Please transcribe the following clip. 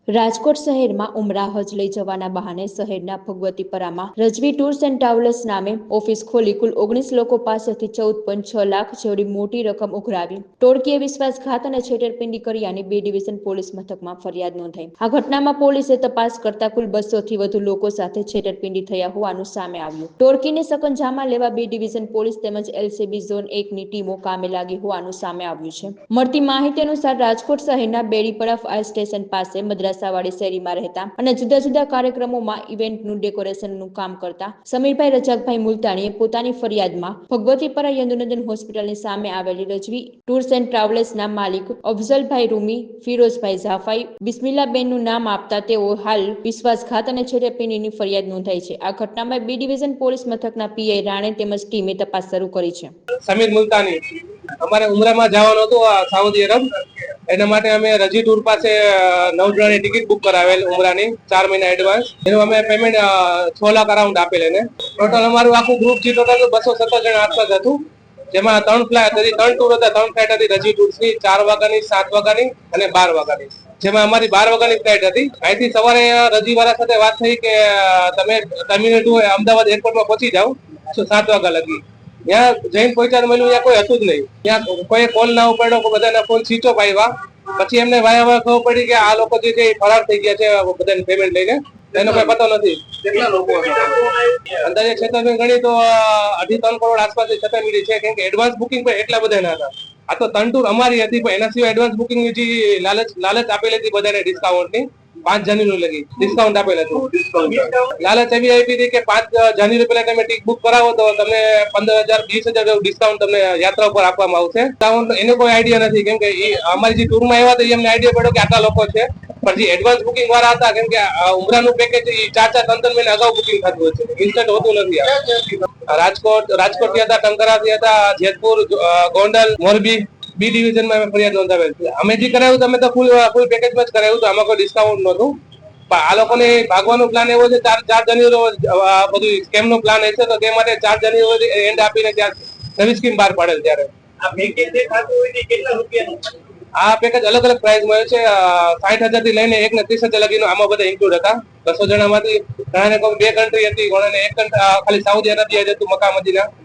રાજકોટ શહેરમાં ઉમરા હજ લઈ જવાના બહાને શહેરના ભગવતીપરામાં રજવી ટૂર્સ એન્ડ ટ્રાવેલર્સ નામે ઓફિસ ખોલી કુલ 19 લોકો પાસેથી 14.6 લાખ જેવડી મોટી રકમ ઉઘરાવી ટોળકીએ વિશ્વાસઘાત અને છેતરપિંડી કર્યાની B ડિવિઝન પોલીસ મથકમાં ફરિયાદ નોંધાઈ। આ ઘટનામાં પોલીસે તપાસ કરતા કુલ 200 થી વધુ લોકો સાથે છેતરપિંડી થયા હોવાનું સામે આવ્યું। ટોળકીને સકંજામાં લેવા B ડિવિઝન પોલીસ તેમજ LCB ઝોન 1 ની ટીમો કામે લાગી હોવાનું સામે આવ્યું છે। મળતી માહિતી અનુસાર રાજકોટ શહેરના બેડીપરા ફાયર સ્ટેશન પાસે મદ્રાસાવાડી શેરીમાં રહેતા અને જુદા જુદા કાર્યક્રમોમાં ઇવેન્ટનું ડેકોરેશનનું કામ કરતા સમીરભાઈ રજાકભાઈ મુલતાણીએ પોતાની ફરિયાદમાં ભગવતીપરા યદુનંદન હોસ્પિટલની સામે આવેલી રજવી ટૂર્સ એન્ડ ટ્રાવેલ્સના માલિક અફઝલભાઈ રૂમી, ફિરોઝભાઈ ઝાફાઈ, બિસ્મિલ્લાબેનનું નામ આપતા તેઓ હાલ વિશ્વાસઘાત અને છેતરપિંડીની ફરિયાદ નોંધાઈ છે। આ ઘટનામાં B ડિવિઝન પોલીસ મથકના PI રાણે તેમજ ટીમે તપાસ શરૂ કરી છે। સમીર મુલતાની અમારે ઉમરામાં જવાનું હતું સાઉદી અરબ, એના માટે અમે રજી ટૂર પાસે 9 જણાની ટિકિટ બુક કરાવેલ ઉમરાની 4 મહિના એડવાન્સ। એનું અમે પેમેન્ટ 6 લાખ અરાઉન્ડ આપેલ એને। ટોટલ અમારું આખું ગ્રુપ જે ટોટલ 217 જણા આસપાસ હતું, જેમાં 3 ટૂર હતા। 3 ફ્લાઇટ હતી રજી ટૂર્સની, 4 વાગ્યાની, 7 વાગ્યાની અને 12 વાગ્યાની, જેમાં અમારી 12 વાગ્યાની ફ્લાઇટ હતી। અહીંથી સવારે રજીવાળા સાથે વાત થઈ કે તમે ટર્મિનલ 2 અમદાવાદ એરપોર્ટમાં પહોંચી જાઓ 7 વાગ્યા લગી। ત્યાં જઈને પહોંચ્યા મળ્યું ત્યાં કોઈ હતું જ નહીં। ત્યાં કોઈ કોલ ના ઉપાડ્યો, બધાના ફોન સ્વિચ ઓફ આવ્યા। પછી એમને વાયા ખબર પડી કે આ લોકો જે છે એ ફરાર થઈ ગયા છે બધાને પેમેન્ટ લઈને, એનો કોઈ પતો નથી। કેટલા લોકો અંદાજે છેતરપિંડી ગણી તો 2.5-3 કરોડ આસપાસ છેતરપિંડી છે, કેમ કે એડવાન્સ બુકિંગ પણ એટલા બધા ના હતા। આ તો 3 ટૂર અમારી હતી, પણ એના સિવાય એડવાન્સ બુકિંગ જે લાલચ આપેલી હતી બધાને ડિસ્કાઉન્ટની 5 જાન્યુઆરી લગી ડિસ્કાઉન્ટ આપેલ હતું। લાલચ એવી આપી હતી કે 5 જાન્યુઆરી પહેલા તમે ટિકિટ બુક કરાવો તો તમને 15,000-20,000 ડિસ્કાઉન્ટ તમને યાત્રા ઉપર આપવામાં આવશે। એને કોઈ આઈડિયા નથી, કેમ કે અમારી જે ટૂરમાં આવ્યા હતા એમને આઈડિયા પડ્યો કે આટલા લોકો છે, પણ જે એડવાન્સ બુકિંગ વાળા હતા, કેમ કે ઉમરાનું પેકેજ 4-3 મહિના અગાઉ બુકિંગ થતું હોય છે, ઇન્સ્ટન્ટ હોતું નથી। રાજકોટ થી હતા, ટંકારાથી હતા, જેતપુર, ગોંડલ, મોરબી B ડિવિઝનમાં અમે ફરિયાદ નોંધાવેલ છે। અમે જે કરાવ્યું તો અમે તો ફૂલ પેકેજમાં જ કરાવ્યું, તો આમાં કોઈ ડિસ્કાઉન્ટ નહોતું। આ લોકોને ભાગવાનો પ્લાન એવો છે 4 જાન્યુઆરી બધું સ્કેમ નો પ્લાન હશે, તો તે માટે 4 જાન્યુઆરી એન્ડ આપીને ત્યાં નવી સ્કીમ બહાર પાડેલ। ત્યારે આ પેકેજ અલગ અલગ પ્રાઇસ મળે છે। 60,000 થી લઈને 1,30,000 લગીનો આમાં બધા ઇન્ક્લુડ હતા। 200 જણામાંથી ઘણાને કોઈ 2 કન્ટ્રી હતી, ઘણાને 1 ખાલી સાઉદી અરેબિયા જ હતું, મક્કા મદીના।